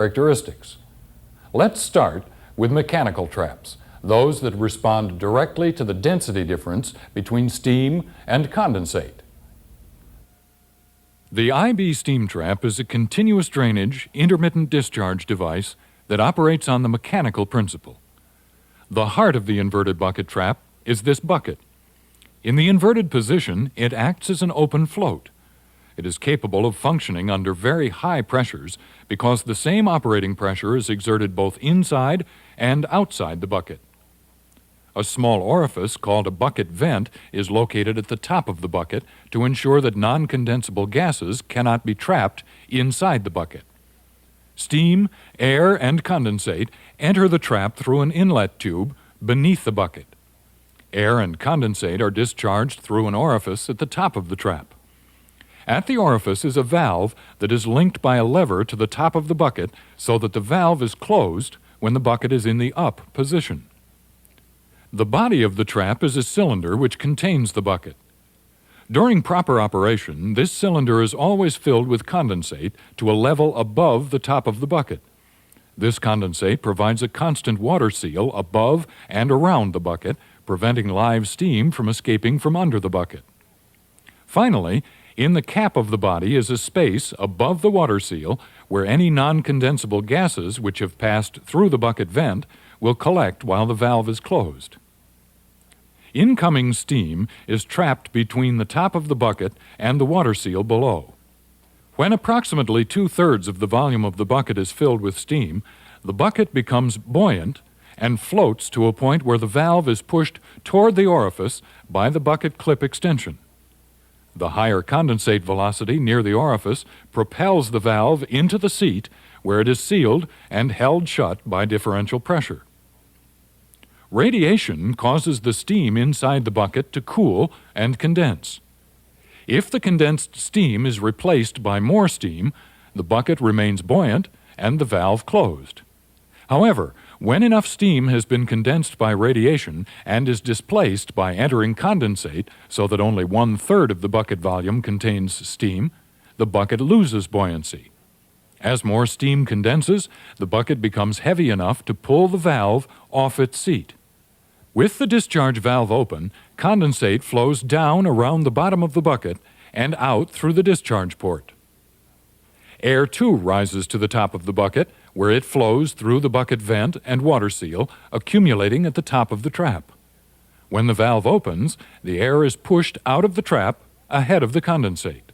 characteristics. Let's start with mechanical traps, those that respond directly to the density difference between steam and condensate. The IB steam trap is a continuous drainage, intermittent discharge device that operates on the mechanical principle. The heart of the inverted bucket trap is this bucket. In the inverted position, it acts as an open float. It is capable of functioning under very high pressures because the same operating pressure is exerted both inside and outside the bucket. A small orifice called a bucket vent is located at the top of the bucket to ensure that non-condensable gases cannot be trapped inside the bucket. Steam, air, and condensate enter the trap through an inlet tube beneath the bucket. Air and condensate are discharged through an orifice at the top of the trap. At the orifice is a valve that is linked by a lever to the top of the bucket so that the valve is closed when the bucket is in the up position. The body of the trap is a cylinder which contains the bucket. During proper operation, this cylinder is always filled with condensate to a level above the top of the bucket. This condensate provides a constant water seal above and around the bucket, preventing live steam from escaping from under the bucket. Finally, in the cap of the body is a space above the water seal where any non-condensable gases which have passed through the bucket vent will collect while the valve is closed. Incoming steam is trapped between the top of the bucket and the water seal below. When approximately 2/3 of the volume of the bucket is filled with steam, the bucket becomes buoyant and floats to a point where the valve is pushed toward the orifice by the bucket clip extension. The higher condensate velocity near the orifice propels the valve into the seat where it is sealed and held shut by differential pressure. Radiation causes the steam inside the bucket to cool and condense. If the condensed steam is replaced by more steam, the bucket remains buoyant and the valve closed. However, when enough steam has been condensed by radiation and is displaced by entering condensate so that only 1/3 of the bucket volume contains steam, the bucket loses buoyancy. As more steam condenses, the bucket becomes heavy enough to pull the valve off its seat. With the discharge valve open, condensate flows down around the bottom of the bucket and out through the discharge port. Air too rises to the top of the bucket, where it flows through the bucket vent and water seal, accumulating at the top of the trap. When the valve opens, the air is pushed out of the trap ahead of the condensate.